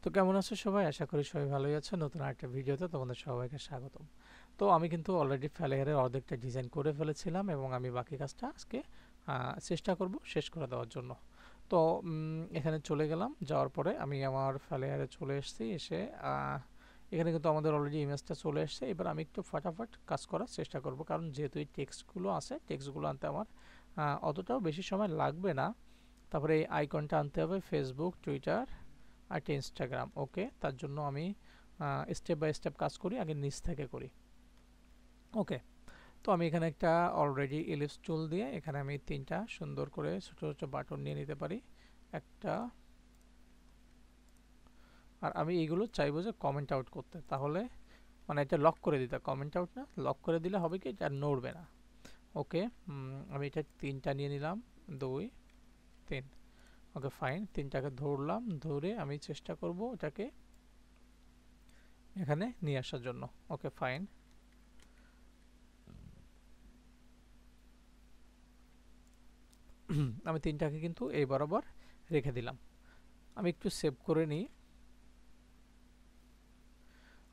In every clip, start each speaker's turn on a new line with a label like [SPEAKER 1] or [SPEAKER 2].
[SPEAKER 1] তো কেমন আছো সবাই? আশা করি সবাই ভালোই আছো। নতুন আরেকটা ভিডিওতে তোমাদের সবাইকে স্বাগতম। তো আমি কিন্তু অলরেডি ফ্লায়ারের অর্ধেকটা ডিজাইন করে ফেলেছিলাম এবং আমি বাকি কাজটা আজকে চেষ্টা করব শেষ করে দেওয়ার জন্য। তো এখানে চলে গেলাম, যাওয়ার পরে আমি আমার ফ্লায়ারে চলে এসেছি। এসে এখানে কিন্তু আমাদের অলরেডি ইমেজটা চলে এসেছে। এবার আমি একটু ফটাফট কাজ করার চেষ্টা করব, কারণ যেহেতু এই টেক্সটগুলো আছে, টেক্সটগুলো আনতে আমার অতটাও বেশি সময় লাগবে না। তারপরে এই আইকনটা আনতে হবে, ফেসবুক, টুইটার আর একটা ইনস্টাগ্রাম। ওকে, তার জন্য আমি স্টেপ বাই স্টেপ কাজ করি, আগে নিচ থেকে করি। ওকে, তো আমি এখানে একটা অলরেডি ইলিপস টুল দিয়ে এখানে আমি তিনটা সুন্দর করে ছোট ছোট বাটন নিয়ে নিতে পারি। একটা, আর আমি এইগুলো চাইবো যে কমেন্ট আউট করতে, তাহলে মানে এটা লক করে দিতে, কমেন্ট আউট না, লক করে দিলে হবে কি, এটা নড়বে না। ওকে, আমি এটা তিনটা নিয়ে নিলাম, 2, 3। ওকে ফাইন, তিনটাকে ধরলাম, ধরে আমি চেষ্টা করব এটাকে এখানে নিয়ে আসার জন্য। ওকে ফাইন, আমি তিনটাকে কিন্তু এই বরাবর রেখে দিলাম। আমি একটু সেভ করে নিই,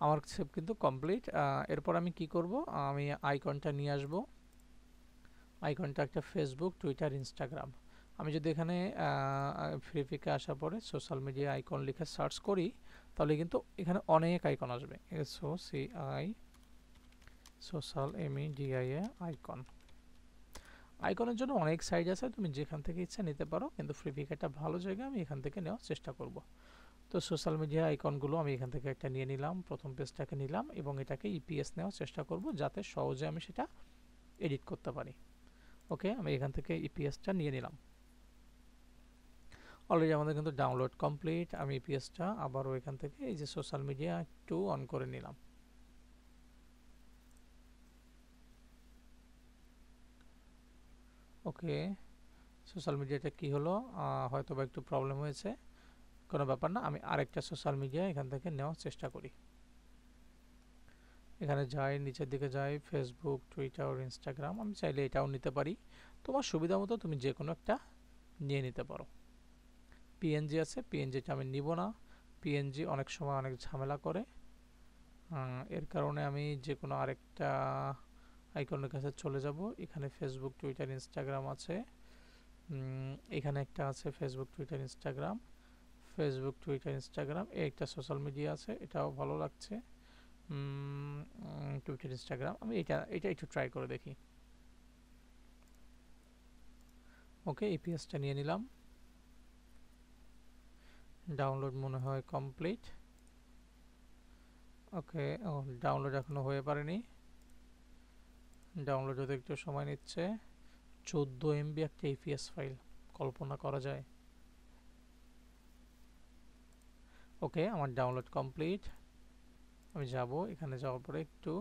[SPEAKER 1] আমার সেভ কিন্তু কমপ্লিট। এরপর আমি কি করব, আমি আইকনটা নিয়ে আসব। আইকনটা একটা ফেসবুক, টুইটার, ইনস্টাগ্রাম। আমি যদি এখানে ফ্রিপিকে আসার পরে সোশ্যাল মিডিয়া আইকন লিখে সার্চ করি, তাহলে কিন্তু এখানে অনেক আইকন আসবে। SOCI, social media icon. আইকনের জন্য অনেক সাইট আছে, তুমি যেখান থেকে ইচ্ছা নিতে পারো, কিন্তু ফ্রিপিক একটা ভালো জায়গা, আমি এখান থেকে নেওয়ার চেষ্টা করব। তো সোশ্যাল মিডিয়া আইকনগুলো আমি এখান থেকে একটা নিয়ে নিলাম, প্রথম পেজটাকে নিলাম এবং এটাকে ইপিএস নেওয়ার চেষ্টা করব, যাতে সহজে আমি সেটা এডিট করতে পারি। ওকে, আমি এখান থেকে ইপিএসটা নিয়ে নিলাম। অলরেডি আমাদের কিন্তু ডাউনলোড কমপ্লিট। আমি ইপিএসটা আবারও এখান থেকে এই যে সোশ্যাল মিডিয়া একটু অন করে নিলাম। ওকে, সোশ্যাল মিডিয়াটা কি হলো, হয়তো বা একটু প্রবলেম হয়েছে, কোনো ব্যাপার না। আমি আরেকটা সোশ্যাল মিডিয়া এখান থেকে নেওয়ার চেষ্টা করি। এখানে যাই, নিচের দিকে যাই, ফেসবুক, টুইটার, ইনস্টাগ্রাম। আমি চাইলে এটাও নিতে পারি, তোমার সুবিধা মতো তুমি যে কোনো একটা নিয়ে নিতে পারো। পিএনজি আছে, পিএনজিটা আমি নিব না, পিএনজি অনেক সময় অনেক ঝামেলা করে। এর কারণে আমি যে কোনো আরেকটা আইকনের কাছে চলে যাব। এখানে ফেসবুক, টুইটার, ইনস্টাগ্রাম আছে। এখানে একটা আছে Facebook, Twitter, Instagram. Facebook, Twitter, Instagram, এই একটা সোশ্যাল মিডিয়া আছে, এটাও ভালো লাগছে। টুইটার, ইনস্টাগ্রাম, আমি এটা এটা একটু ট্রাই করে দেখি। ওকে, ইপিএসটা নিয়ে নিলাম। ডাউনলোড মনে হয় কমপ্লিট। ওকে, ও ডাউনলোড এখনো হয়ে পারেনি, ডাউনলোড হতে একটু সময় নিচ্ছে। 14 MB একটা ইপিএস ফাইল, কল্পনা করা যায়। ওকে, আমার ডাউনলোড কমপ্লিট। আমি যাব, এখানে যাওয়ার পরে একটু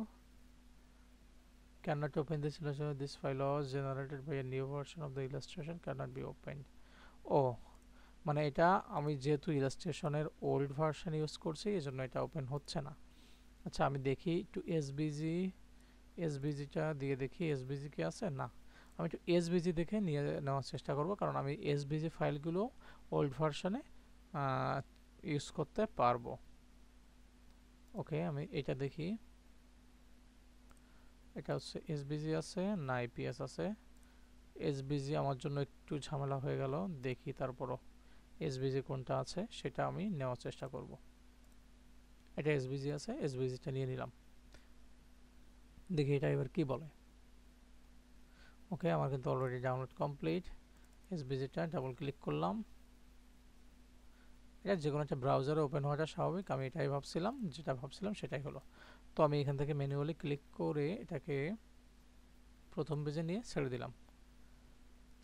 [SPEAKER 1] cannot open this illustration, this file was generated by a new version of the illustration cannot be opened. ও মানে এটা আমি যেহেতু ইলাস্ট্রেশনের ওল্ড ভার্সন ইউজ করছি, এই জন্য এটা ওপেন হচ্ছে না। আচ্ছা, আমি দেখি একটু এসবিজিটা দিয়ে দেখি, এসবিজি কি আছে না। আমি একটু এসবিজি দেখে নিয়ে নেওয়ার চেষ্টা করব, কারণ আমি এসবিজি ফাইলগুলো ওল্ড ভার্সনে ইউজ করতে পারবো। ওকে, আমি এটা দেখি, এটা হচ্ছে এসবিজি আছে না আইপিএস আছে। এসবিজি আমার জন্য একটু ঝামেলা হয়ে গেল, দেখি তারপরও এসবিজি কোনটা আছে সেটা আমি নেওয়ার চেষ্টা করব। এটা এসবিজি আছে, এসবিজিটা নিয়ে নিলাম, দেখি এটা এবার কি বলে। ওকে, আমার কিন্তু অলরেডি ডাউনলোড কমপ্লিট। এসবিজিটা ডাবল ক্লিক করলাম, এটা যে কোনো একটা ব্রাউজারে ওপেন হওয়াটা স্বাভাবিক, আমি এটাই ভাবছিলাম, যেটা ভাবছিলাম সেটাই হলো। তো আমি এখান থেকে ম্যানুয়ালি ক্লিক করে এটাকে প্রথম পেজে নিয়ে ছেড়ে দিলাম।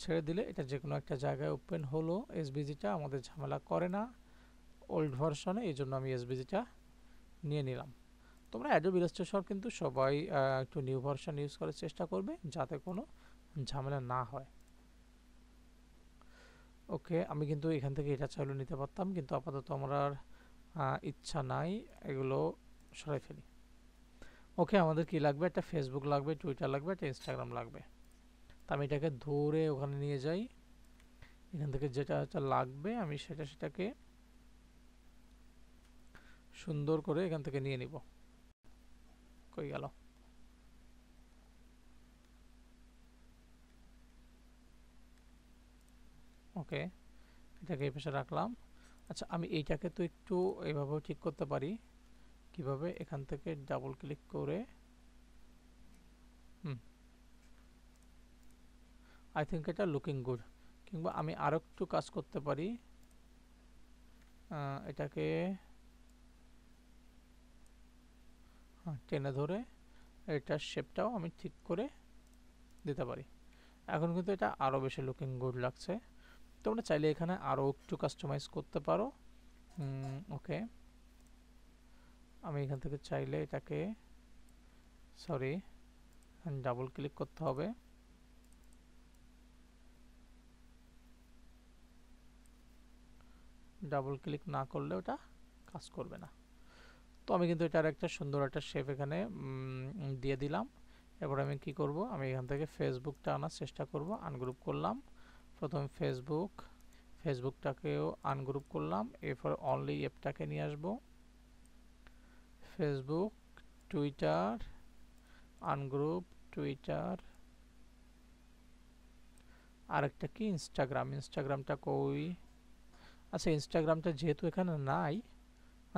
[SPEAKER 1] ছেড়ে দিলে এটা যে কোনো একটা জায়গায় ওপেন হলো। এসবিজিটা আমাদের ঝামেলা করে না ওল্ড ভার্সনে, এই জন্য আমি এসবিজিটা নিয়ে নিলাম। তোমরা অ্যাডোব ইলাস্ট্রেটর কিন্তু সবাই একটু নিউ ভার্সন ইউজ করার চেষ্টা করবে, যাতে কোনো ঝামেলা না হয়। ওকে, আমি কিন্তু এখান থেকে এটা চাইলেও নিতে পারতাম, কিন্তু আপাতত আমার আর ইচ্ছা নাই, এগুলো সরাই ফেলি। ওকে, আমাদের কি লাগবে, একটা ফেসবুক লাগবে, টুইটার লাগবে, একটা ইনস্টাগ্রাম লাগবে। তা আমি এটাকে ধরে ওখানে নিয়ে যাই, এখান থেকে যেটা যেটা লাগবে আমি সেটাকে সুন্দর করে এখান থেকে নিয়ে নিব। কই গেল? ওকে, এটাকে এই পাশে রাখলাম। আচ্ছা, আমি এইটাকে তো একটু এভাবেও ঠিক করতে পারি। কিভাবে? এখান থেকে ডাবল ক্লিক করে আই থিঙ্ক এটা লুকিং গুড। কিংবা আমি আরও একটু কাজ করতে পারি, এটাকে টেনে ধরে এটার শেপটাও আমি ঠিক করে দিতে পারি। এখন কিন্তু এটা আরও বেশি লুকিং গুড লাগছে। তোমরা চাইলে এখানে আরও একটু কাস্টমাইজ করতে পারো। ওকে, আমি এখান থেকে চাইলে এটাকে, সরি, ডাবল ক্লিক করতে হবে। ডাবল ক্লিক না করলে ওটা কাজ করবে না। তো আমি কিন্তু এটার একটা সুন্দর একটা শেপ এখানে দিয়ে দিলাম। এরপর আমি কি করব, আমি এখান থেকে ফেসবুকটা আনার চেষ্টা করব। আনগ্রুপ করলাম, প্রথমে ফেসবুকটাকেও আনগ্রুপ করলাম। এরপর অনলি অ্যাপটাকে নিয়ে আসব, ফেসবুক, টুইটার, আনগ্রুপ, টুইটার, আরেকটা কি ইনস্টাগ্রামটা কই? আচ্ছা, ইনস্টাগ্রামটা যেহেতু এখানে নাই,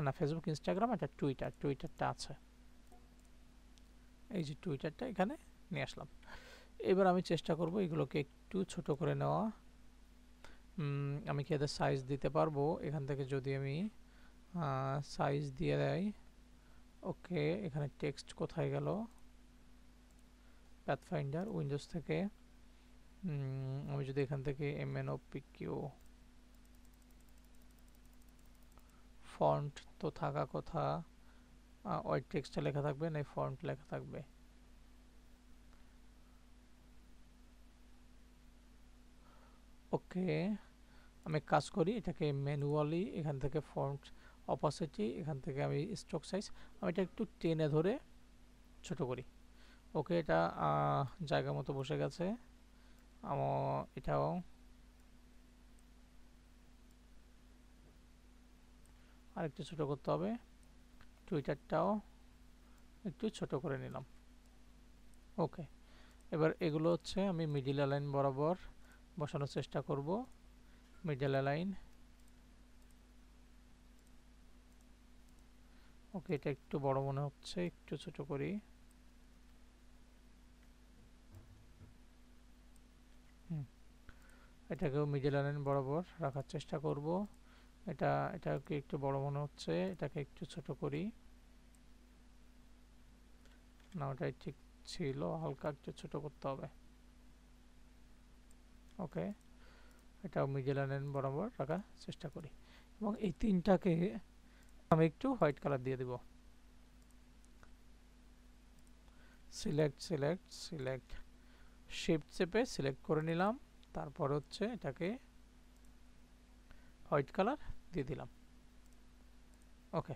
[SPEAKER 1] না ফেসবুক, ইনস্টাগ্রাম, একটা টুইটারটা আছে। এই যে টুইটারটা এখানে নিয়ে আসলাম। এবার আমি চেষ্টা করব এগুলোকে একটু ছোট করে নেওয়া। আমি কি এদের সাইজ দিতে পারবো? এখান থেকে যদি আমি সাইজ দিয়ে দেয়, ওকে, এখানে টেক্সট কোথায় গেল? প্যাথফাইন্ডার উইন্ডোজ থেকে আমি যদি এখান থেকে MNOPQ ফন্ট তো থাকা কথা, ওই টেক্সটে লেখা থাকবে না ফন্ট লেখা থাকবে? ওকে, আমি কাজ করি, এটাকে ম্যানুয়ালি এখান থেকে ফন্ট অপাসিটি, এখান থেকে আমি স্ট্রোক সাইজ, আমি এটা একটু টেনে ধরে ছোট করি। ওকে, এটা জায়গা মতো বসে গেছে। এটাও আরেকটু ছোট করতে হবে। টুইটারটাও একটু ছোট করে নিলাম। ওকে, এবার এগুলো হচ্ছে আমি মিডিল অ্যালাইন বরাবর বসানোর চেষ্টা করব। মিডল অ্যালাইন, ওকে, এটা একটু বড় মনে হচ্ছে, একটু ছোট করি। এটাকেও মিডল অ্যালাইন বরাবর রাখার চেষ্টা করব। এটাকে একটু বড় মনে হচ্ছে, এটাকে একটু ছোট করি। না, ওটাই ঠিক ছিল, হালকা একটু ছোট করতে হবে। ওকে, এটাও মিডল অ্যালাইন বরাবর রাখার চেষ্টা করি, এবং এই তিনটাকে আমি একটু হোয়াইট কালার দিয়ে দেব। সিলেক্ট শিফট চেপে সিলেক্ট করে নিলাম। তারপর হচ্ছে এটাকে হোয়াইট কালার দিয়ে দিলাম। ওকে,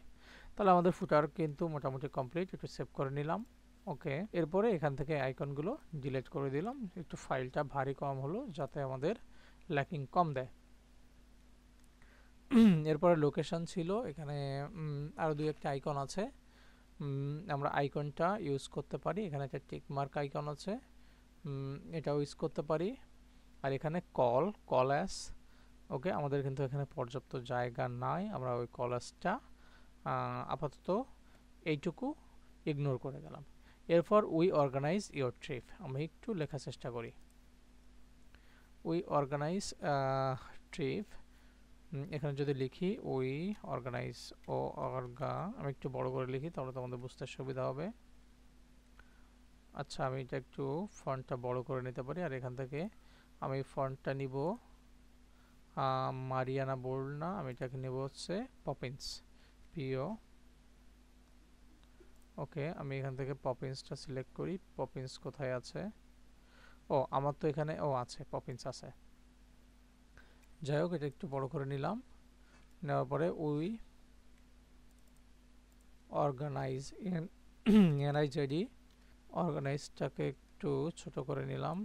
[SPEAKER 1] তাহলে আমাদের ফুটার কিন্তু মোটামুটি কমপ্লিট। একটু সেভ করে নিলাম। ওকে, এরপরে এখান থেকে আইকনগুলো ডিলিট করে দিলাম। একটু ফাইলটা ভারী কম হলো যাতে আমাদের ল্যাকিং কম দেয়। এরপরে লোকেশন ছিল, এখানে আরও দুই একটা আইকন আছে। আমরা আইকনটা ইউজ করতে পারি। এখানে একটা টিক মার্ক আইকন আছে, এটাও ইউজ করতে পারি। আর এখানে কল অ্যাস, ওকে, আমাদের কিন্তু এখানে পর্যাপ্ত জায়গা নাই, আমরা ওই কল অ্যাসটা আপাতত এইটুকু ইগনোর করে গেলাম। এরপর উই অর্গানাইজ ইয়োর ট্রিপ, আমরা একটু লেখার চেষ্টা করি। উই অর্গানাইজ ট্রিপ, এখানে যদি লিখি উই অর্গানাইজ, আমি একটু বড় করে লিখি তাহলে তোমাদের বুঝতে সুবিধা হবে। আচ্ছা, আমি এটা একটু ফন্টটা বড় করে নিতে পারি। আর এখান থেকে আমি ফন্টটা নিব মারিয়ানা বোল্ড না, আমি এটাকে নেব হচ্ছে পপিন্স, পিও। ওকে, আমি এখান থেকে পপিন্সটা সিলেক্ট করি। পপিন্স কোথায় আছে? আমার তো এখানে আছে, পপিন্স আছে। যাই হোক, এটা একটু বড় করে নিলাম। নেওয়ার পরে উই অর্গানাইজ, NIZD, অর্গানাইজটাকে একটু ছোট করে নিলাম।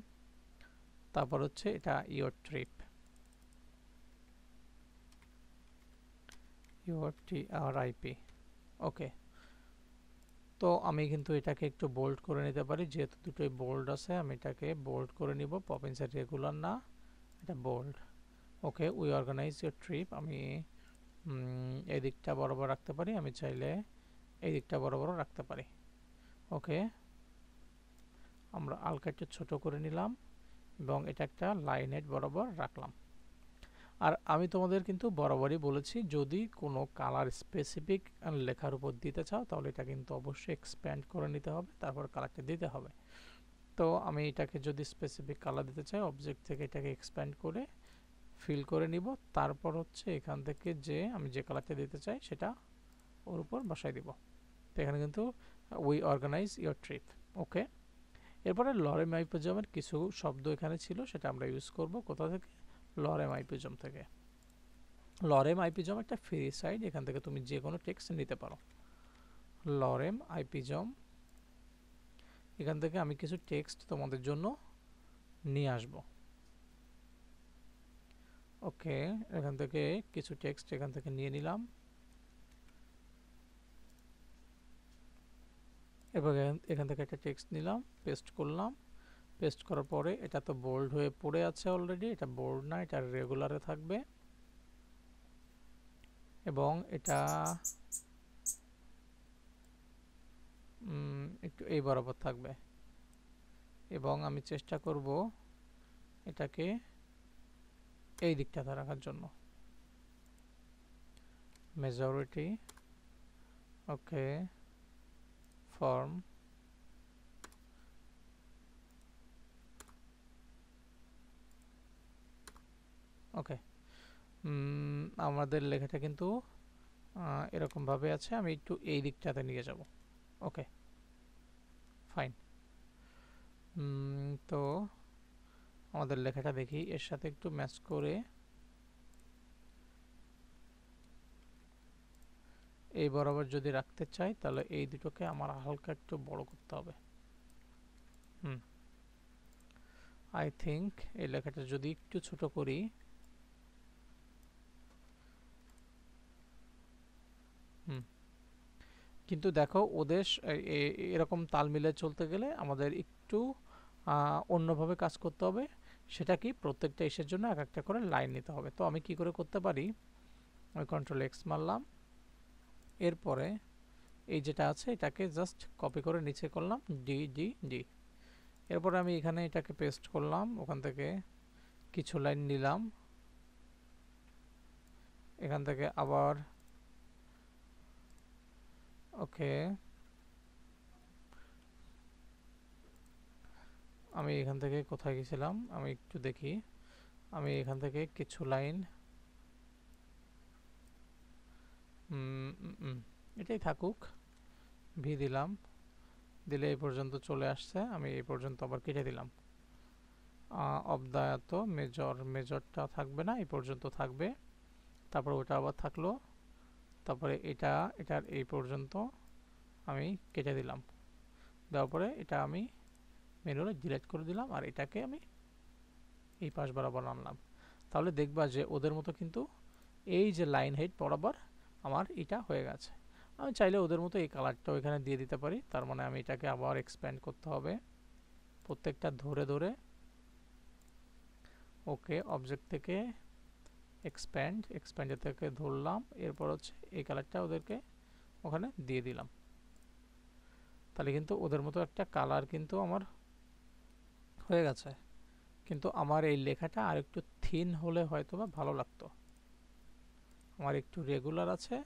[SPEAKER 1] তারপর হচ্ছে এটা ইয়োর ট্রিপ, TRIP। ওকে, তো আমি কিন্তু এটাকে একটু বোল্ড করে নিতে পারি, যেহেতু দুটোই বোল্ড আছে আমি এটাকে বোল্ড করে নিব। পপিন্সের রেগুলার না, এটা bold. Okay, we organise your trip, আমি এই দিকটা বরাবর রাখতে পারি, আমি চাইলে এই দিকটা বরাবর রাখতে পারি। ওকে, আমরা হালকা একটু ছোট করে নিলাম এবং এটা একটা লাইন হেড বরাবর রাখলাম। আর আমি তোমাদের কিন্তু বরাবরই বলেছি, যদি কোনো কালার স্পেসিফিক লেখার উপর দিতে চাও তাহলে এটা কিন্তু অবশ্যই এক্সপ্যান্ড করে নিতে হবে, তারপর কালারটা দিতে হবে। তো আমি এটাকে যদি স্পেসিফিক কালার দিতে চাই, অবজেক্ট থেকে এটাকে এক্সপ্যান্ড করে ফিল করে নিব, তারপর হচ্ছে এখান থেকে যে আমি যে কালারটা দিতে চাই সেটা ওর উপর বসাই দিব। তো এখানে কিন্তু উই অর্গানাইজ ইয়োর ট্রিপ। ওকে, এরপরে লরেম আইপোজমের কিছু শব্দ এখানে ছিল, সেটা আমরা ইউজ করব। কোথা থেকে? লরেম আইপোজম থেকে। লরেম আইপিজম একটা ফ্রি সাইট, এখান থেকে তুমি যে কোনো টেক্সট নিতে পারো। লরেম আইপিজম, এখান থেকে আমি কিছু টেক্সট তোমাদের জন্য নিয়ে আসব। ওকে, এখান থেকে কিছু টেক্সট এখান থেকে নিয়ে নিলাম। এবার এখান থেকে একটা টেক্সট নিলাম, পেস্ট করলাম। পেস্ট করার পরে এটা তো বোল্ড হয়ে পড়ে আছে অলরেডি, এটা বোল্ড না, এটা রেগুলারে থাকবে এবং এটা একটু এই বরাবর থাকবে। এবং আমি চেষ্টা করব এটাকে এই দিকটাতে রাখার জন্য। মেজরিটি, ওকে, ফর্ম, ওকে। আমাদের লেখাটা কিন্তু এরকমভাবে আছে, আমি একটু এই দিকটাতে নিয়ে যাব। ওকে, ফাইন। তো আমাদের লেখাটা দেখি এর সাথে একটু ম্যাচ করে এই বরাবর যদি রাখতে চাই তাহলে এই দুটোকে আমার হালকা একটু বড় করতে হবে। আই থিঙ্ক এই লেখাটা যদি একটু ছোট করি, কিন্তু দেখো ওদের এরকম তাল মিলে চলতে গেলে আমাদের একটু অন্যভাবে কাজ করতে হবে। সেটা কি, প্রত্যেকটা ইসের জন্য এক একটা করে লাইন নিতে হবে। তো আমি কি করে করতে পারি, আমি কন্ট্রোল এক্স মারলাম, এরপরে এই যেটা আছে এটাকে জাস্ট কপি করে নিচে করলাম ডি ডি ডি। এরপরে আমি এখানে এটাকে পেস্ট করলাম, ওখান থেকে কিছু লাইন নিলাম, এখান থেকে আবার ওকে, আমি এখান থেকে কোথায় গেছিলাম আমি একটু দেখি। আমি এখান থেকে কিছু লাইন এটাই থাকুক, ভি দিলাম, দিলে এই পর্যন্ত চলে আসছে। আমি এই পর্যন্ত আবার কেটে দিলাম। অবদায়ত মেজরটা থাকবে না, এই পর্যন্ত থাকবে। তারপর ওটা আবার থাকলো, তারপরে এটার এই পর্যন্ত আমি কেটে দিলাম। দেওয়ার পরে এটা আমি ম্যানুয়ালি ডিলিট করে দিলাম, আর এটাকে আমি এই পাশ বরাবর আনলাম। তাহলে দেখবা যে ওদের মতো কিন্তু এই যে লাইন হাইট বরাবর আমার এটা হয়ে গেছে। আমি চাইলে ওদের মতো এই কালারটাও এখানে দিয়ে দিতে পারি, তার মানে আমি এটাকে আবার এক্সপ্যান্ড করতে হবে প্রত্যেকটা ধরে ধরে। ওকে, অবজেক্ট থেকে এক্সপ্যান্ডের থেকে ধরলাম, এরপর হচ্ছে এই কালারটা ওদেরকে ওখানে দিয়ে দিলাম। তাহলে কিন্তু ওদের মতো একটা কালার কিন্তু আমার হয়ে গেছে। কিন্তু আমার এই লেখাটা আর একটু থিন হলে হয়তো বা ভালো লাগতো। আমার একটু রেগুলার আছে,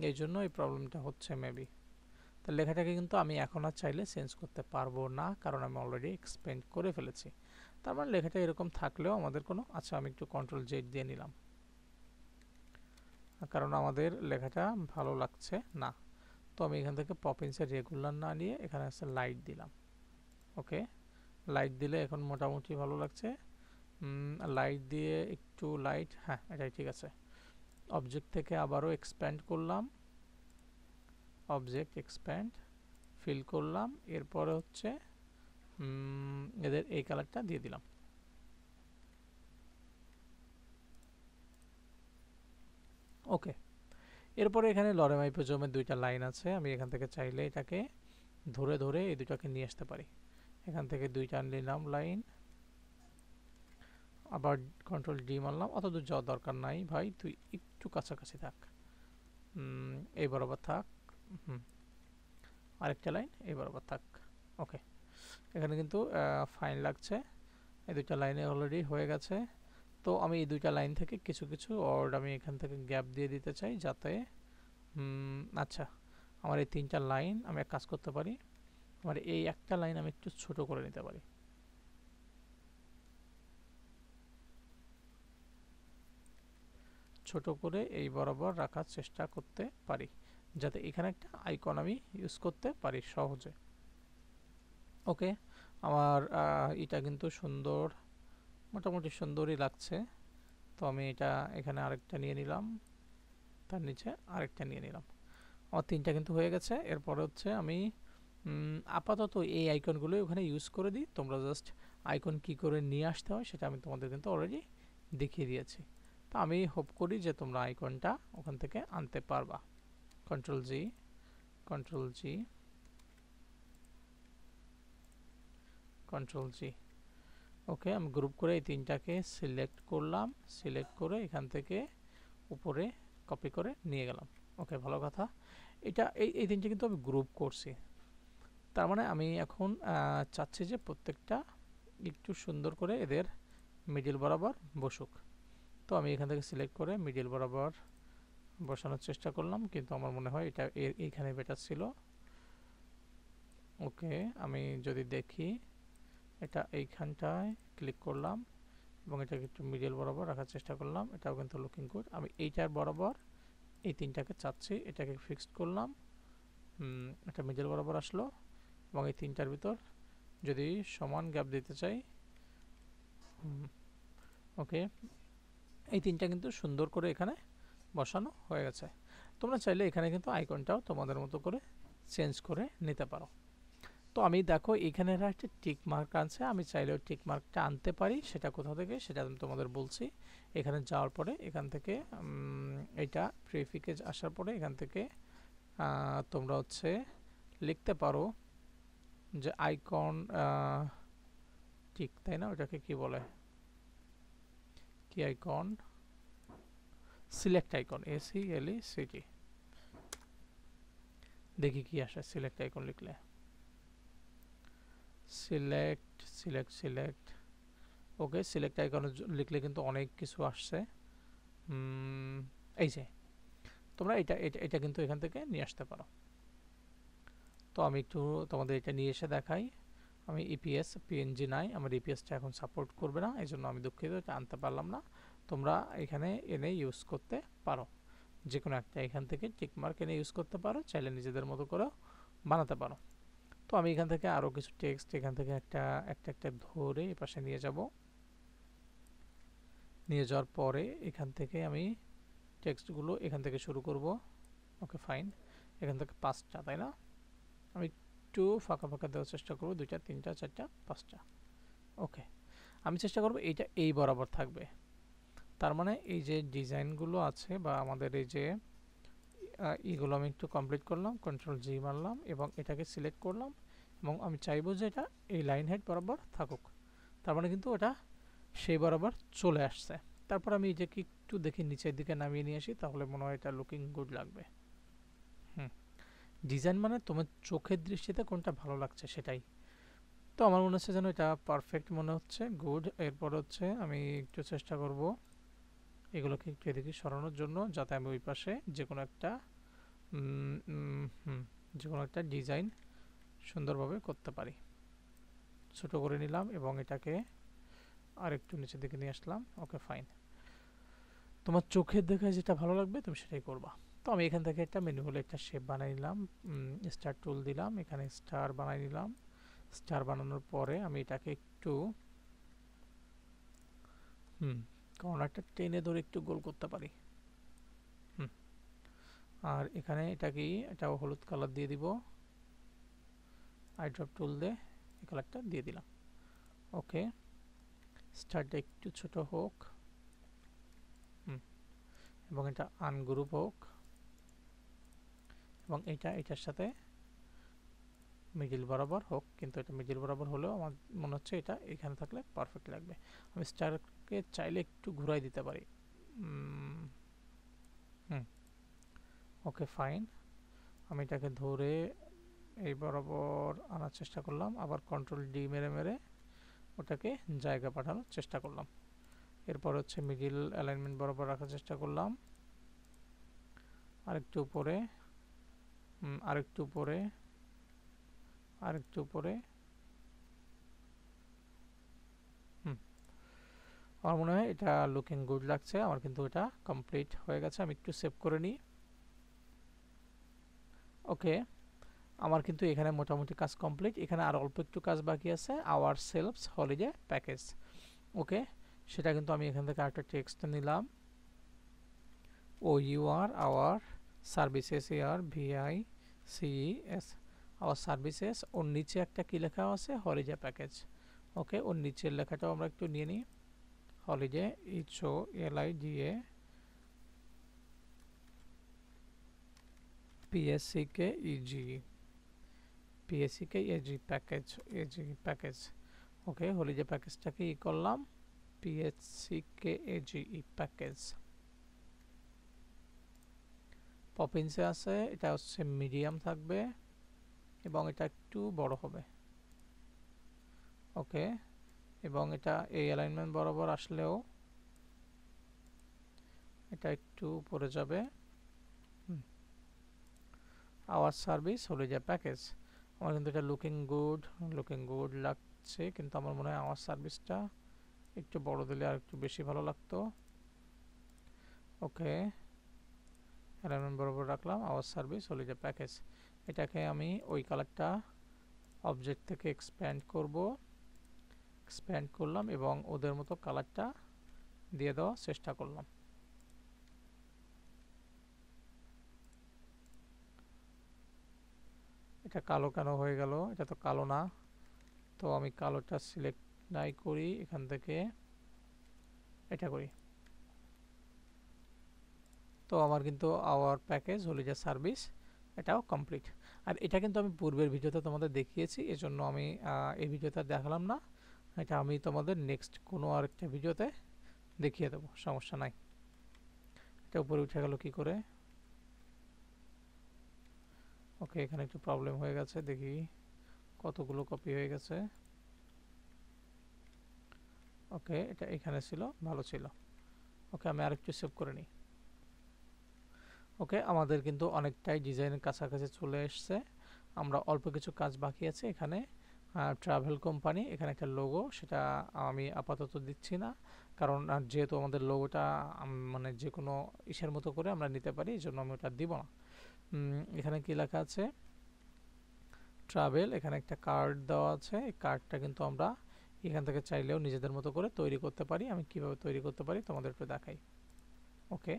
[SPEAKER 1] এই জন্য এই প্রবলেমটা হচ্ছে মেবি। তো লেখাটাকে কিন্তু আমি এখন আর চাইলে চেঞ্জ করতে পারবো না, কারণ আমি অলরেডি এক্সপ্যান্ড করে ফেলেছি। তার মানে লেখাটা এরকম থাকলেও আমাদের কোনো, আচ্ছা আমি একটু কন্ট্রোল জেড দিয়ে নিলাম, কারণ আমাদের লেখাটা ভালো লাগছে না। তো আমি এখান থেকে পপিন্সের রেগুলার না নিয়ে এখানে আছে লাইট দিলাম। ওকে, লাইট দিলে এখন মোটামুটি ভালো লাগছে। লাইট দিয়ে একটু লাইট, হ্যাঁ এটাই ঠিক আছে। অবজেক্ট থেকে আবারও এক্সপ্যান্ড করলাম, অবজেক্ট এক্সপ্যান্ড, ফিল করলাম, এরপরে হচ্ছে এদের এই কালারটা দিয়ে দিলাম। ওকে, এরপরে এখানে লরেম আইপোজোমের দুইটা লাইন আছে, আমি এখান থেকে চাইলে এটাকে ধরে ধরে এই দুটাকে নিয়ে আসতে পারি। এখান থেকে দুইটা নিলাম লাইন, আবার কন্ট্রোল ডি মারলাম। অত দূর যাওয়ার দরকার নাই ভাই, তুই একটু কাছাকাছি থাক, এই বরাবর থাক। আরেকটা লাইন এই বরাবর থাক। ওকে, এখানে কিন্তু ফাইন লাগছে। এই দুইটা লাইনে অলরেডি হয়ে গেছে। তো আমি এই দুইটা লাইন থেকে কিছু কিছু ওয়ার্ড আমি এখান থেকে গ্যাপ দিয়ে দিতে চাই, যাতে আচ্ছা, আমার এই তিনটা লাইন আমি এক কাজ করতে পারি, আমার এই একটা লাইন আমি একটু ছোট করে নিতে পারি। ছোট করে এই বরাবর রাখার চেষ্টা করতে পারি, যাতে এখানে একটা আইকন আমি ইউজ করতে পারি সহজে। ওকে, আমার এটা কিন্তু সুন্দর, মোটামুটি সুন্দরই লাগছে। তো আমি এটা এখানে আরেকটা নিয়ে নিলাম, তার নিচে আরেকটা নিয়ে নিলাম। আমার তিনটা কিন্তু হয়ে গেছে। এরপরে হচ্ছে আমি আপাতত এই আইকনগুলোই ওখানে ইউজ করে দিই। তোমরা জাস্ট আইকন কি করে নিয়ে আসতে হয় সেটা আমি তোমাদের কিন্তু অলরেডি দেখিয়ে দিয়েছি। তো আমি হোপ করি যে তোমরা আইকনটা ওখান থেকে আনতে পারবা। Control G, control G, control G. Okay, আমি গ্রুপ করে এই তিনটাকে সিলেক্ট করলাম, সিলেক্ট করে এখান থেকে উপরে কপি করে নিয়ে গেলাম। ওকে, ভালো কথা। এটা এই তিনটে কিন্তু আমি গ্রুপ করছি, তার মানে আমি এখন চাচ্ছি যে প্রত্যেকটা একটু সুন্দর করে এদের মিডিল বরাবর বসুক। তো আমি এখান থেকে সিলেক্ট করে মিডিল বরাবর বসানোর চেষ্টা করলাম, কিন্তু আমার মনে হয় এটা এইখানে বেটার ছিল। ওকে, আমি যদি দেখি এটা এইখানটায় ক্লিক করলাম এবং এটাকে একটু মিডিল বরাবর রাখার চেষ্টা করলাম, এটাও কিন্তু লুকিং গুড। আমি এইটার বরাবর এই তিনটাকে চাচ্ছি, এটাকে ফিক্সড করলাম, এটা মিডিল বরাবর আসলো এবং এই তিনটার ভিতর যদি সমান গ্যাপ দিতে চাই, ওকে, এই তিনটা কিন্তু সুন্দর করে এখানে বসানো হয়ে গেছে। তোমরা চাইলে এখানে কিন্তু আইকনটাও তোমাদের মতো করে চেঞ্জ করে নিতে পারো। তো আমি দেখো এখানে একটা টিক মার্ক আছে, আমি চাইলেও টিক মার্কটা আনতে পারি। সেটা কোথা থেকে সেটা আমি তোমাদের বলছি। এখানে যাওয়ার পরে এখান থেকে এটা প্রিফিকেজ আসার পরে এখান থেকে তোমরা হচ্ছে লিখতে পারো যে আইকন টিক, তাই না? ওটাকে কি বলে, কি আইকন, সিলেক্ট আইকন, SELECT। দেখি কি আসে সিলেক্ট আইকন লিখলে। সিলেক্ট সিলেক্ট সিলেক্ট, ওকে, সিলেক্ট আইকন লিখলে কিন্তু অনেক কিছু আসছে। এই যে তোমরা এটা এটা এটা কিন্তু এখান থেকে নিয়ে আসতে পারো। তো আমি একটু তোমাদের এটা নিয়ে এসে দেখাই। আমি ইপিএস পিএনজি নাই, আমার ইপিএসটা এখন সাপোর্ট করবে না, এই জন্য আমি দুঃখিত, এটা আনতে পারলাম না। তোমরা এখানে এনে ইউজ করতে পারো, যে কোনো একটা এখান থেকে টিকমার্ক এনে ইউজ করতে পারো, চাইলে নিজেদের মতো করেও বানাতে পারো। তো আমি এখান থেকে আরও কিছু টেক্সট এখান থেকে একটা একটা ধরে এ পাশে নিয়ে যাব। নিয়ে যাওয়ার পরে এখান থেকে আমি টেক্সটগুলো এখান থেকে শুরু করব। ওকে, ফাইন। এখান থেকে 5টা, তাই না? আমি একটু ফাঁকা ফাঁকা দেওয়ার চেষ্টা করব, 2টা 3টা 4টা 5টা। ওকে, আমি চেষ্টা করব এইটা এই বরাবর থাকবে। তার মানে এই যে ডিজাইনগুলো আছে বা আমাদের এই যে এগুলো আমি একটু কমপ্লিট করলাম, কন্ট্রোল জি মারলাম এবং এটাকে সিলেক্ট করলাম এবং আমি চাইবো যে এটা এই লাইন হেড বরাবর থাকুক। তার মানে কিন্তু এটা সেই বরাবর চলে আসছে। তারপর আমি এটাকে একটু দেখি নিচের দিকে নামিয়ে নিয়ে আসি, তাহলে মনে হয় এটা লুকিং গুড লাগবে। ডিজাইন মানে তোমার চোখের দৃষ্টিতে কোনটা ভালো লাগছে সেটাই। তো আমার মনে হচ্ছে যেন এটা পারফেক্ট মনে হচ্ছে, গুড। এরপর হচ্ছে আমি একটু চেষ্টা করব এগুলোকে একটু এদিকে সরানোর জন্য, যাতে আমি ওই পাশে যে কোনো একটা ডিজাইন সুন্দরভাবে করতে পারি। ছোট করে নিলাম এবং এটাকে আর একটু নিচের দিকে নিয়ে আসলাম। ওকে, ফাইন। তোমার চোখের দেখে যেটা ভালো লাগবে তুমি সেটাই করবা। তো আমি এখান থেকে একটা ম্যানুয়াল একটা শেপ বানাই নিলাম, স্টার টুল দিলাম, এখানে স্টার বানাই নিলাম। স্টার বানানোর পরে আমি এটাকে একটু কর্নারটা টেনে ধরে একটু গোল করতে পারি। আর এখানে এটাও হলুদ কালার দিয়ে দিব, আই ড্রপ টুল দিয়ে এই কালারটা দিয়ে দিলাম। ওকে, স্টারটা একটু ছোট হোক এবং এটা আনগ্রুপ হোক। এবং এটার সাথে মিডিল বরাবর হোক, কিন্তু এটা মিডিল বরাবর হলেও আমার মনে হচ্ছে এটা এখানে থাকলে পারফেক্ট লাগবে। আমি স্টারকে চাইলে একটু ঘুরাই দিতে পারি। ওকে ফাইন, আমি এটাকে ধরে এই বরাবর আনার চেষ্টা করলাম, আবার কন্ট্রোল ডি মেরে মেরে ওটাকে জায়গা পাঠানোর চেষ্টা করলাম। এরপর হচ্ছে মিডিল অ্যালাইনমেন্ট বরাবর রাখার চেষ্টা করলাম, আরেকটু উপরে, আরেকটু উপরে, আরেকটু উপরে। আমার মনে হয় এটা লুকিং গুড লাগছে। আমার কিন্তু এটা কমপ্লিট হয়ে গেছে। আমি একটু সেভ করে নিই। ওকে, আমার কিন্তু এখানে মোটামুটি কাজ কমপ্লিট। এখানে আর অল্প একটু কাজ বাকি আছে, our selves holiday package. Okay, সেটা কিন্তু আমি এখান থেকে আরেকটা টেক্সট নিলাম, O U R our services, R V I C S, our services. ওর নিচে একটা কি লেখা আছে, হলিডে প্যাকেজ। ওকে, ওর নিচের লেখাটাও আমরা একটু নিয়ে নিই, holiday H O L I D A P S C K E G, P S C K A G package, A G package. Okay, holiday প্যাকেজটাকে ই করলাম, পিএসসিকে এজি প্যাকেজ। পপিন্সে আছে, এটা হচ্ছে মিডিয়াম থাকবে এবং এটা একটু বড় হবে। ওকে, এবং এটা এই অ্যালাইনমেন্ট বরাবর আসলেও এটা একটু উপরে যাবে। Our service holiday package. আমার কিন্তু এটা লুকিং গুড লাগছে, কিন্তু আমার মনে হয় আওয়ার সার্ভিসটা একটু বড় দিলে আর একটু বেশি ভালো লাগতো। ওকে, অ্যালাইনমেন্ট বরাবর রাখলাম, আওয়ার সার্ভিস হলিডে প্যাকেজ। এটাকে আমি ওই কালারটা অবজেক্ট থেকে এক্সপ্যান্ড করলাম এবং ওদের মতো কালারটা দিয়ে দেওয়ার চেষ্টা করলাম। এটা কালো কেন হয়ে গেল? এটা তো কালো না। তো আমি কালোটা সিলেক্ট নাই করি, এখান থেকে এটা করি। তো আমার কিন্তু আওয়ার প্যাকেজ হলিডে সার্ভিস এটাও কমপ্লিট। আর এটা কিন্তু আমি পূর্বের ভিডিওতে তোমাদের দেখিয়েছি, এজন্য আমি এই ভিডিওতে দেখালাম না। এটা আমি তোমাদের নেক্সট কোনো আরেকটা ভিডিওতে দেখিয়ে দেবো, সমস্যা নাই। এটা উপরে উঠে গেল কি করে? ওকে, এখানে একটু প্রবলেম হয়ে গেছে, দেখি কতগুলো কপি হয়ে গেছে। ওকে, এটা এখানে ছিল, ভালো ছিল। ওকে, আমি আরেকটু সেভ করে নিই। ওকে, আমাদের কিন্তু অনেকটাই ডিজাইনের কাছাকাছি চলে এসছে। আমরা অল্প কিছু কাজ বাকি আছে। এখানে ট্রাভেল কোম্পানি, এখানে একটা লোগো, সেটা আমি আপাতত দিচ্ছি না, কারণ যেহেতু আমাদের লোগোটা মানে যে কোনো ইসের মতো করে আমরা নিতে পারি, এই জন্য আমি ওটা দিব না। এখানে কি লেখা আছে, ট্রাভেল, এখানে একটা কার্ড দেওয়া আছে। এই কার্ডটা কিন্তু আমরা এখান থেকে চাইলেও নিজেদের মতো করে তৈরি করতে পারি। আমি কিভাবে তৈরি করতে পারি তোমাদের একটু দেখাই। ওকে,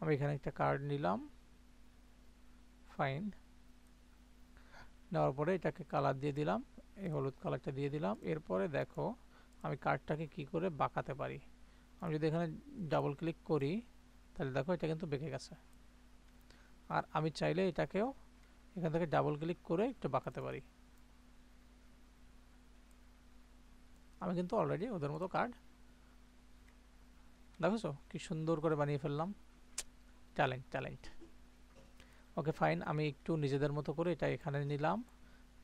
[SPEAKER 1] আমি এখানে একটা কার্ড নিলাম, ফাইন। নেওয়ার পরে এটাকে কালার দিয়ে দিলাম, এই হলুদ কালারটা দিয়ে দিলাম। এরপরে দেখো আমি কার্ডটাকে কি করে বাঁকাতে পারি। আমি যদি এখানে ডাবল ক্লিক করি, তাহলে দেখো এটা কিন্তু বেঁকে গেছে। আর আমি চাইলে এটাকেও এখান থেকে ডাবল ক্লিক করে একটু বাঁকাতে পারি। আমি কিন্তু অলরেডি ওদের মতো কার্ড, দেখো কি সুন্দর করে বানিয়ে ফেললাম। ট্যালেন্ট। ওকে ফাইন, আমি একটু নিজেদের মতো করে এটা এখানে নিলাম,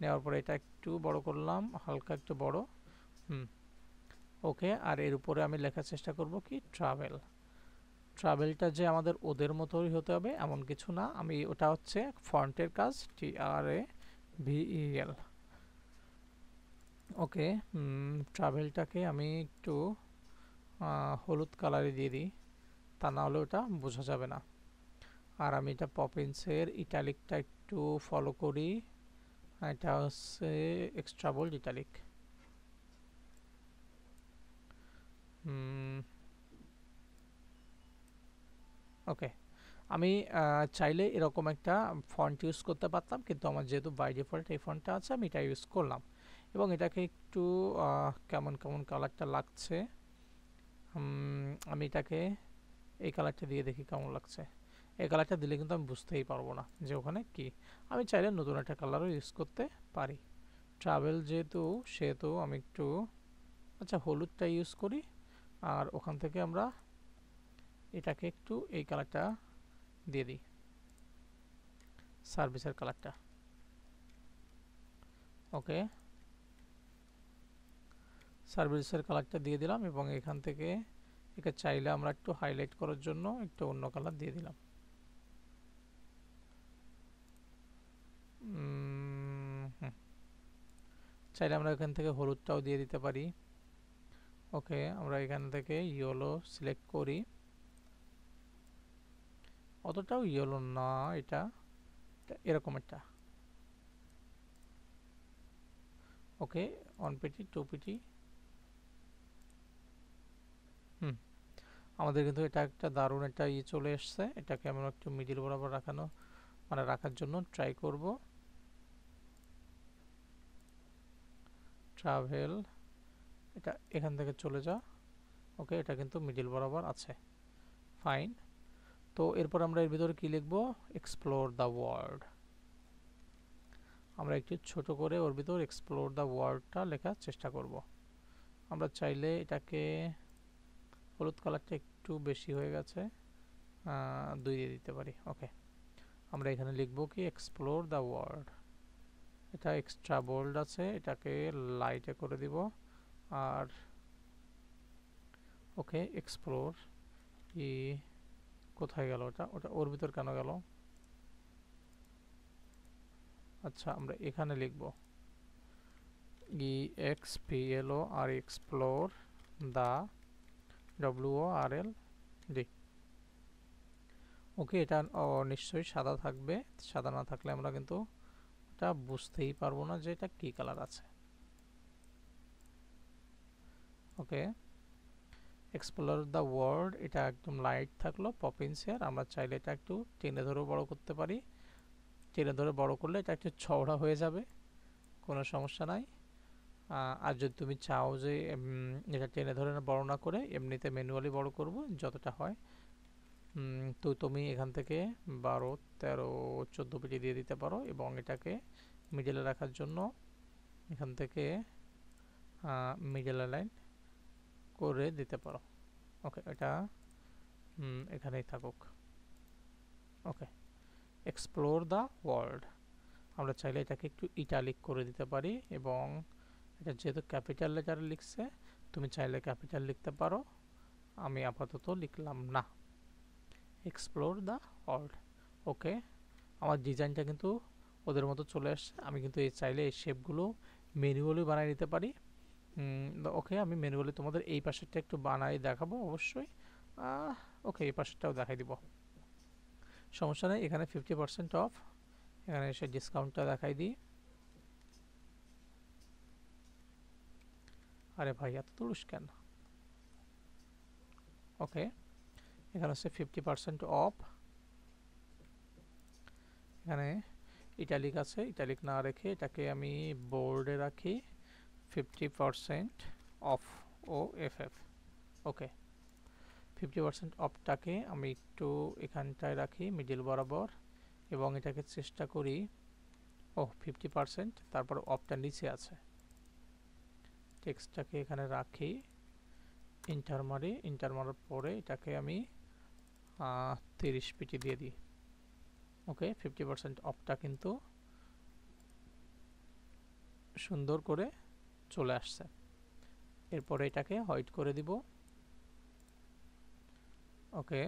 [SPEAKER 1] নেওয়ার পরে এটা একটু বড় করলাম, হালকা একটু বড়। ওকে, আর এর উপরে আমি লেখার চেষ্টা করব কি, ট্রাভেলটা যে আমাদের ওদের মতোই হতে হবে এমন কিছু না। আমি ওটা হচ্ছে ফন্টের কাজ, TRAVEL। ওকে, ট্রাভেলটাকে আমি একটু হলুদ কালারে দিয়ে দিই, তা না হলে ওটা বোঝা যাবে না। আর আমি এটা পপিন্সের ইটালিকটা একটু ফলো করি, এটা হচ্ছে এক্সট্রা বোল্ড ইটালিক। ওকে, আমি চাইলে এরকম একটা ফন্ট ইউজ করতে পারতাম, কিন্তু আমার যেহেতু বাই ডিফল্ট এই ফন্টটা আছে, আমি এটা ইউজ করলাম। এবং এটাকে একটু কেমন কেমন কালারটা লাগছে, আমি এটাকে এই কালারটা দিয়ে দেখি কেমন লাগছে। এই কালারটা দিলে কিন্তু আমি বুঝতেই পারবো না যে ওখানে কি। আমি চাইলে নতুন একটা কালারও ইউজ করতে পারি। ট্রাভেল যেহেতু, সেহেতু আমি একটু আচ্ছা হলুদটা ইউজ করি, আর ওখান থেকে আমরা এটাকে একটু এই কালারটা দিয়ে দিই, সার্ভিসের কালারটা। ওকে, সার্ভিসের কালারটা দিয়ে দিলাম এবং এখান থেকে একে চাইলে আমরা একটু হাইলাইট করার জন্য একটু অন্য কালার দিয়ে দিলাম। চাইলে আমরা এখান থেকে হলুদটাও দিয়ে দিতে পারি। ওকে, আমরা এখান থেকে ইয়েলো সিলেক্ট করি, অতটাও ইয়েলো না, এটা এরকম একটা। ওকে, 1 পিটি 2 পিটি। আমাদের কিন্তু এটা একটা দারুণ একটা চলে এসছে। এটাকে আমরা একটু মিডিল বরাবর রাখার জন্য ট্রাই করব। ট্রাভেল, এটা এখান থেকে চলে যা। ওকে, এটা কিন্তু মিডিল বরাবর আছে, ফাইন। তো এরপর আমরা এর ভিতরে কি লিখব? Explore the world. আমরা একটু ছোট করে ওর ভিতর এক্সপ্লোর দ্য ওয়ার্ল্ডটা লেখার চেষ্টা করব। আমরা চাইলে এটাকে, হলুদ কালারটা একটু বেশি হয়ে গেছে, 2 দিয়ে দিতে পারি। ওকে, আমরা এখানে লিখব কি এক্সপ্লোর দ্য ওয়ার্ল্ড। এটা এক্সট্রা বোল্ড আছে, এটাকে লাইটে করে দিব। আর ওকে, এক্সপ্লোর কি, কোথায় গেল ওটা? ওটা ওর ভিতর কেন গেল? আচ্ছা, আমরা এখানে লিখব EXPLO আর এক্সপ্লোর দা, WORLD। ওকে, এটা নিশ্চয়ই সাদা থাকবে, সাদা না থাকলে আমরা কিন্তু এটা বুঝতেই পারবো না যে এটা কি কালার আছে। ওকে, এক্সপ্লোর দ্য ওয়ার্ল্ড, এটা একদম লাইট থাকলো, পপিনসের। আমরা চাইলে এটা একটু টেনে ধরে বড় করতে পারি। টেনে ধরে বড় করলে এটা একটু চওড়া হয়ে যাবে, কোনো সমস্যা নাই। আর যদি তুমি চাও যে এটা টেনে ধরে বড় না করে এমনিতে ম্যানুয়ালি বড় করব যতটা হয়, তো তুমি এখান থেকে 12, 13, 14 পিটি দিয়ে দিতে পারো এবং এটাকে মিডলে রাখার জন্য এখান থেকে মিডল লাইন করে দিতে পারো। ওকে, এটা এখানেই থাকুক। ওকে, এক্সপ্লোর দ্য ওয়ার্ল্ড, আমরা চাইলে এটাকে একটু ইটালিক করে দিতে পারি এবং এটা যেহেতু ক্যাপিটাল লেটারে লিখছে, তুমি চাইলে ক্যাপিটাল লিখতে পারো, আমি আপাতত লিখলাম না। Explore the world. ওকে, আমার ডিজাইনটা কিন্তু ওদের মতো চলে আসছে। আমি কিন্তু এই চাইলে এই শেপগুলো ম্যানুয়ালি বানিয়ে নিতে পারি। ওকে, আমি ম্যানুয়ালি তোমাদের এই পাশেরটা একটু বানাই দেখাবো অবশ্যই। ওকে, এই পাশেরটাও দেখাই দিব, সমস্যা নেই। এখানে 50% অফ, এখানে এসে ডিসকাউন্টটা দেখাই দিই। আরে ভাই, এত তুলুস কেন? ওকে, এখানে হচ্ছে 50% অফ। এখানে ইটালিক আছে, ইটালিক না রেখে এটাকে আমি বোল্ডে রাখি, 50% অফ, OFF। ওকে, 50% অফটাকে আমি একটু এখানটায় রাখি মিডিল বরাবর এবং এটাকে চেষ্টা করি, 50%, তারপর অফটা নিচে আছে। টেক্সটটাকে এখানে রাখি, ইন্টার মারি, ইন্টার মারার পরে এটাকে আমি 30 পিটি দিয়ে দিই। ওকে, 50% অফটা কিন্তু সুন্দর করে চলে আসছে। এরপরে এটাকে হোয়াইট করে দিব। ওকে,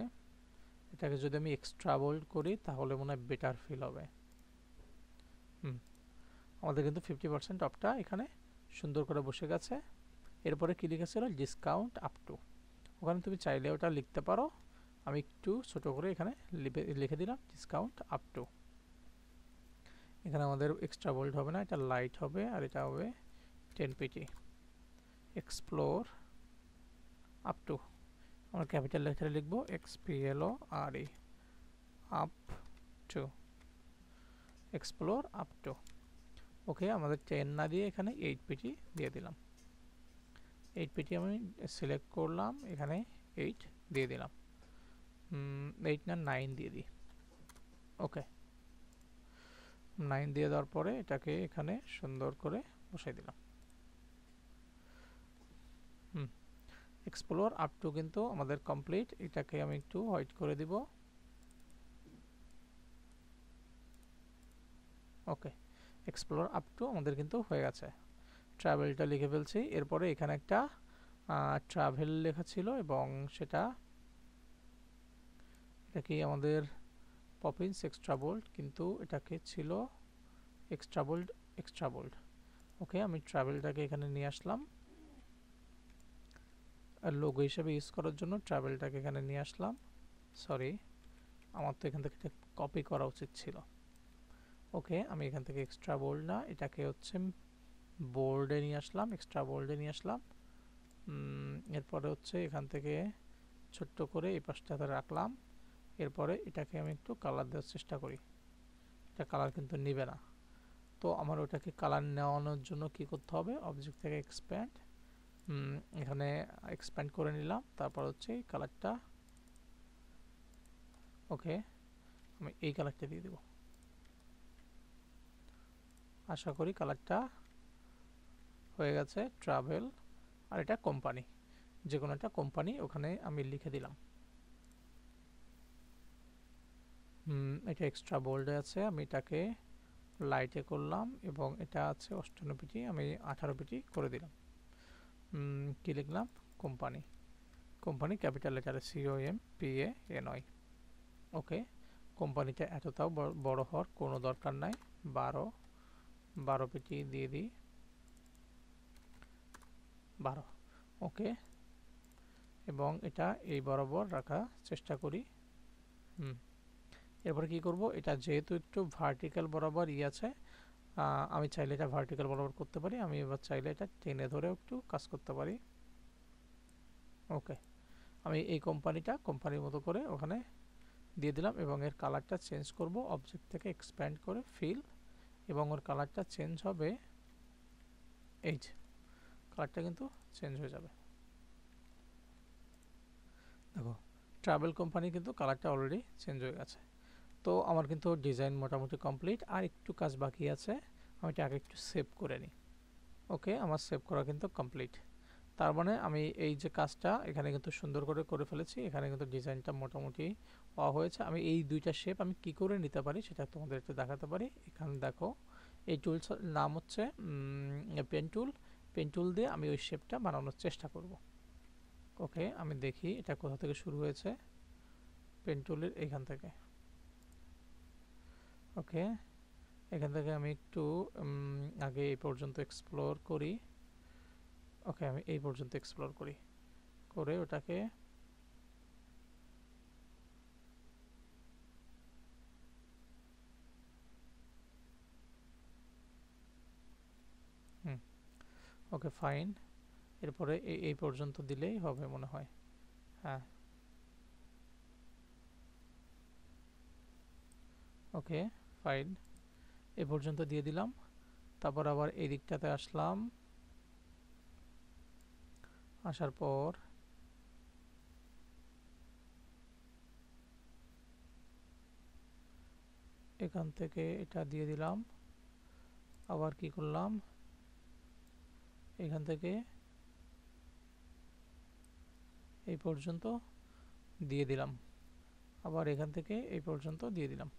[SPEAKER 1] এটাকে যদি আমি এক্সট্রা বোল্ড করি তাহলে মনে হয় বেটার ফিল হবে। আমাদের কিন্তু 50% অফটা এখানে সুন্দর করে বসে গেছে। এরপরে কি লিখেছিল? Discount up to. ওখানে তুমি চাইলে ওটা লিখতে পারো, আমি একটু ছোট করে এখানে লিখে দিলাম ডিসকাউন্ট আপ টু। এখানে আমাদের এক্সট্রা বোল্ড হবে না, এটা লাইট হবে আর এটা হবে 10 পিটি। এক্সপ্লোর আপ টু, আমরা ক্যাপিটাল লেটারে লিখবো XPLORE, up to, explore up to. Okay, আমাদের 10 না দিয়ে এখানে 8 পিটি দিয়ে দিলাম। 8 পিটি আমি সিলেক্ট করলাম, এখানে 8 দিয়ে দিলাম। 8 না 9 দিয়ে দিই। ওকে, 9 দিয়ে দেওয়ার পরে এটাকে এখানে সুন্দর করে বসাই দিলাম। এক্সপ্লোর আপ টু কিন্তু আমাদের কমপ্লিট। এটাকে আমি একটু হোয়াইট করে দিব। ওকে, এক্সপ্লোর আপ টু আমাদের কিন্তু হয়ে গেছে। ট্রাভেলটা লিখে ফেলছি। এরপরে এখানে একটা ট্রাভেল লেখা ছিল এবং এটা কি আমাদের পপিন্স এক্সট্রা বোল্ড, কিন্তু এটাকে ছিল এক্সট্রা বোল্ড এক্সট্রা বোল্ড। ওকে, আমি ট্রাভেলটাকে এখানে নিয়ে আসলাম আর লোগো হিসেবে ইউজ করার জন্য ট্রাভেলটাকে এখানে নিয়ে আসলাম। সরি, আমার তো এখান থেকে এটা কপি করা উচিত ছিল। ওকে, আমি এখান থেকে এক্সট্রা বোল্ড না, এটাকে হচ্ছে বোল্ডে নিয়ে আসলাম, এক্সট্রা বোল্ডে নিয়ে আসলাম। এরপরে হচ্ছে এখান থেকে ছোট্ট করে এই পাশটাতে রাখলাম। এরপরে এটাকে আমি একটু কালার দেওয়ার চেষ্টা করি। এটা কালার কিন্তু নিবে না। তো আমার ওটাকে কালার নেওয়ানোর জন্য কি করতে হবে, অবজেক্ট থেকে এক্সপ্যান্ড, এখানে এক্সপ্যান্ড করে নিলাম। তারপর হচ্ছে এই কালারটা, ওকে, আমি এই কালারটা দিয়ে দেব। আশা করি কালারটা হয়ে গেছে। ট্রাভেল, আর এটা কোম্পানি, যে কোনো একটা কোম্পানি ওখানে আমি লিখে দিলাম। এটা এক্সট্রা বোল্ডে আছে, আমি এটাকে লাইটে করলাম এবং এটা আছে 58 পিটি, আমি 18 পিটি করে দিলাম। কি লিখলাম, কোম্পানি। কোম্পানি ক্যাপিটাল লেটারে COMPANY। ওকে, কোম্পানিটা এতটাও বড় হওয়ার কোনো দরকার নাই। 12 পিটি দিয়ে দিই, 12। ওকে, এবং এটা এই বরাবর রাখার চেষ্টা করি। এরপরে কি করব, এটা যেহেতু একটু ভার্টিক্যাল বরাবর আছে, আমি চাইলে এটা ভার্টিক্যাল বরাবর করতে পারি। আমি এবার চাইলে এটা টেনে ধরে একটু কাজ করতে পারি। ওকে, আমি এই কোম্পানির মতো করে ওখানে দিয়ে দিলাম এবং এর কালারটা চেঞ্জ করব অবজেক্ট থেকে এক্সপ্যান্ড করে ফিল, এবং ওর কালারটা চেঞ্জ হবে, এই যে কালারটা কিন্তু চেঞ্জ হয়ে যাবে। দেখো, ট্রাভেল কোম্পানি কিন্তু কালারটা অলরেডি চেঞ্জ হয়ে গেছে। তো আমার কিন্তু ডিজাইন মোটামুটি কমপ্লিট, আর একটু কাজ বাকি আছে। আমি এটা আগে একটু সেভ করে নিই। ওকে, আমার সেভ করা কিন্তু কমপ্লিট। তার মানে আমি এই যে কাজটা এখানে কিন্তু সুন্দর করে ফেলেছি। এখানে কিন্তু ডিজাইনটা মোটামুটি হয়েছে। আমি এই দুইটা শেপ আমি কি করে নিতে পারি সেটা তোমাদের একটু দেখাতে পারি। এখানে দেখো, এই টুলস নাম হচ্ছে পেন টুল। পেন টুল দিয়ে আমি ওই শেপটা বানানোর চেষ্টা করব। ওকে, আমি দেখি এটা কোথা থেকে শুরু হয়েছে। পেন টুলের এখান থেকে। ওকে, এখান থেকে আমি একটু আগে এই পর্যন্ত এক্সপ্লোর করি। ওকে, আমি এই পর্যন্ত এক্সপ্লোর করি, করে ওটাকে ওকে ফাইন। এরপরে এই পর্যন্ত দিলেই হবে মনে হয়। হ্যাঁ, ওকে ফাইন, এ পর্যন্ত দিয়ে দিলাম। তারপর আবার এই দিকটাতে আসলাম, আসার পর এখান থেকে এটা দিয়ে দিলাম। আবার কি করলাম, এখান থেকে এই পর্যন্ত দিয়ে দিলাম। আবার এখান থেকে এই পর্যন্ত দিয়ে দিলাম।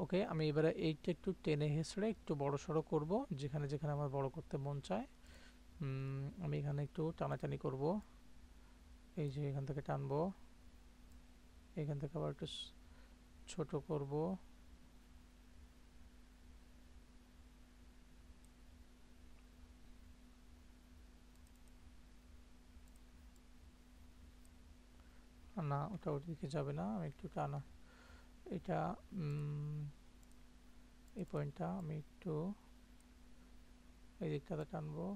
[SPEAKER 1] ওকে, আমি এবারে এইটা একটু টেনে হেঁচড়ে একটু বড় সড়ো করবো, যেখানে যেখানে আমার বড় করতে মন চায়। আমি এখানে একটু টানাটানি করব, এই যে এখান থেকে টানবো, এখান থেকে আবার একটু ছোট করব। না, ওটা ওদিকে যাবে না, আমি একটু টানা, এটা এই পয়েন্টটা আমি একটু এই দিকটাতে টানবো।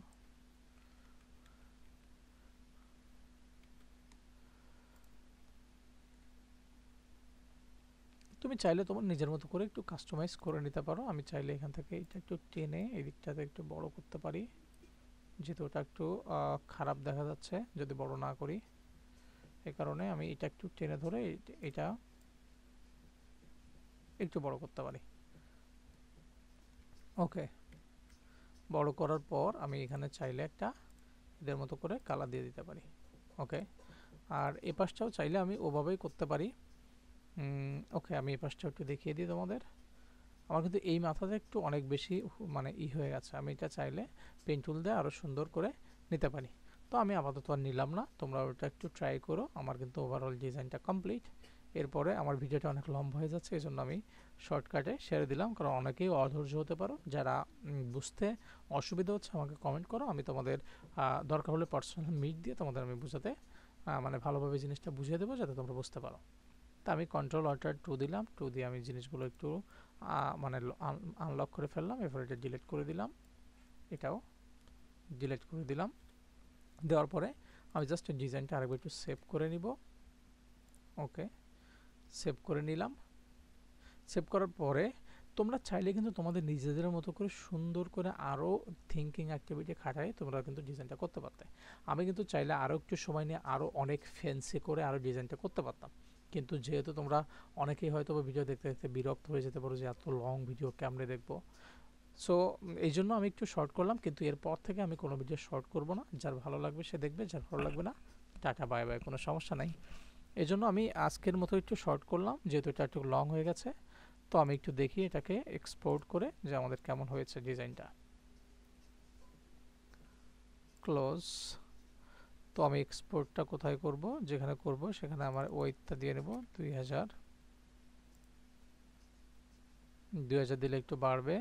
[SPEAKER 1] তুমি চাইলে তোমার নিজের মতো করে একটু কাস্টমাইজ করে নিতে পারো। আমি চাইলে এখান থেকে এটা একটু টেনে এই দিকটাতে একটু বড় করতে পারি, যেহেতু ওটা একটু খারাপ দেখা যাচ্ছে যদি বড় না করি। এই কারণে আমি এটা একটু টেনে ধরে এটা একটু বড় করতে পারি। ওকে, বড় করার পর আমি এখানে চাইলে একটা এদের মতো করে কালার দিয়ে দিতে পারি। ওকে, আর এ পাশটাও চাইলে আমি ওভাবেই করতে পারি। ওকে, আমি এই পাশটাও একটু দেখিয়ে দিই তোমাদের। আমার কিন্তু এই মাথাটা একটু অনেক বেশি মানে হয়ে গেছে, আমি এটা চাইলে পেন টুল দিয়ে আরও সুন্দর করে নিতে পারি। তো আমি আপাতত আর নিলাম না, তোমরা ওটা একটু ট্রাই করো। আমার কিন্তু ওভারঅল ডিজাইনটা কমপ্লিট। এরপরে আমার ভিডিওটা অনেক লম্বা হয়ে যাচ্ছে, এই জন্য আমি শর্টকাটে সেরে দিলাম, কারণ অনেকেই অধৈর্য হতে পারো। যারা বুঝতে অসুবিধা হচ্ছে আমাকে কমেন্ট করো, আমি তোমাদের দরকার হলে পার্সোনাল মিট দিয়ে তোমাদের আমি বুঝাতে মানে ভালোভাবে জিনিসটা বুঝিয়ে দেবো, যাতে তোমরা বুঝতে পারো। তা আমি কন্ট্রোল অল্টার 2 দিলাম, 2 দিয়ে আমি জিনিসগুলো একটু মানে আনলক করে ফেললাম। এরপর এটা ডিলিট করে দিলাম, এটাও ডিলিট করে দিলাম। দেওয়ার পরে আমি জাস্ট ডিজাইনটা আরেকবার একটু সেভ করে নিব। ওকে, সেভ করে নিলাম। সেভ করার পরে তোমরা চাইলে কিন্তু তোমাদের নিজেদের মতো করে সুন্দর করে আরও থিঙ্কিং অ্যাক্টিভিটি খাটায় তোমরা কিন্তু ডিজাইনটা করতে পারতে। আমি কিন্তু চাইলে আরও একটু সময় নিয়ে আরও অনেক ফ্যান্সি করে আরও ডিজাইনটা করতে পারতাম, কিন্তু যেহেতু তোমরা অনেকেই হয়তো ভিডিও দেখতে দেখতে বিরক্ত হয়ে যেতে পারো যে এত লং ভিডিও কেমনে দেখবো। সো এই জন্য আমি একটু শর্ট করলাম, কিন্তু এরপর থেকে আমি কোনো ভিডিও শর্ট করব না। যার ভালো লাগবে সে দেখবে, যার ভালো লাগবে না টাটা বাই বাই, কোনো সমস্যা নাই। এই জন্য আমি আজকের মতো একটু শর্ট করলাম, যেহেতু এটা একটু লং হয়ে গেছে। তো আমি একটু দেখি এটাকে এক্সপোর্ট করে যে আমাদের কেমন হয়েছে ডিজাইনটা। ক্লোজ। তো আমি এক্সপোর্টটা কোথায় করব, যেখানে করব সেখানে আমার ওয়েটটা দিয়ে নেব 2000। 2000 দিলে একটু বাড়বে।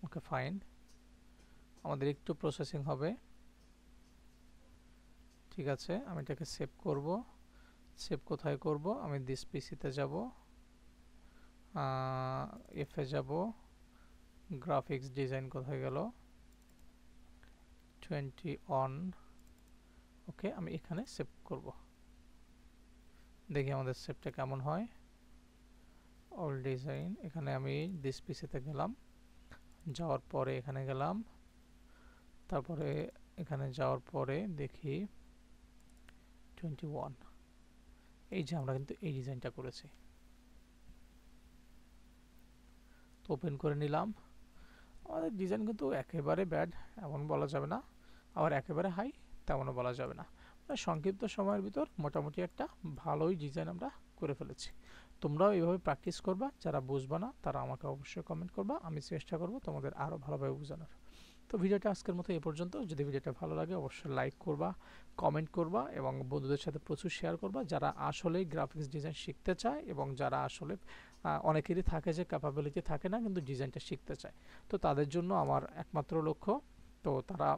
[SPEAKER 1] ওকে ফাইন, আমাদের একটু প্রসেসিং হবে। ঠিক আছে, আমি এটাকে সেভ করব। সেভ কোথায় করব, আমি দিস পিসিতে যাব, এফে যাব, গ্রাফিক্স ডিজাইন কোথায় গেল, 20 অন। ওকে, আমি এখানে সেভ করব। দেখি আমাদের সেভটা কেমন হয়। অল ডিজাইন, এখানে আমি দিস পিসিতে গেলাম, যাওয়ার পরে এখানে গেলাম, তারপরে এখানে যাওয়ার পরে দেখি 21। এই যে আমরা কিন্তু এই ডিজাইনটা করেছি। তো ওপেন করে নিলাম। আমাদের ডিজাইন কিন্তু একেবারে ব্যাড এমন বলা যাবে না, আবার একেবারে হাই তেমনও বলা যাবে না। মানে সংক্ষিপ্ত সময়ের ভিতর মোটামুটি একটা ভালোই ডিজাইন আমরা করে ফেলেছি। তোমরাও এইভাবে প্র্যাকটিস করবা, যারা বুঝবা না তারা আমাকে অবশ্যই কমেন্ট করবা, আমি চেষ্টা করব তোমাদের আরও ভালোভাবে বোঝানোর। তো ভিডিওটা আজকের মতো এই পর্যন্ত। যদি ভিডিওটা ভালো লাগে অবশ্যই লাইক করবা, কমেন্ট করবা এবং বন্ধুদের সাথে প্রচুর শেয়ার করবা, যারা আসলে গ্রাফিক্স ডিজাইন শিখতে চায় এবং যারা আসলে অনেকেরই থাকে যে ক্যাপাবিলিটি থাকে না কিন্তু ডিজাইনটা শিখতে চায়। তো তাদের জন্য আমার একমাত্র লক্ষ্য। তো তারা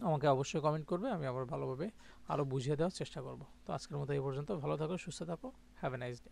[SPEAKER 1] আমাকে অবশ্যই কমেন্ট করবে, আমি আবার ভালোভাবে আরও বুঝিয়ে দেওয়ার চেষ্টা করব। তো আজকের মতো এই পর্যন্ত, ভালো থাকো, সুস্থ থাকো, হ্যাভ এ নাইস ডে।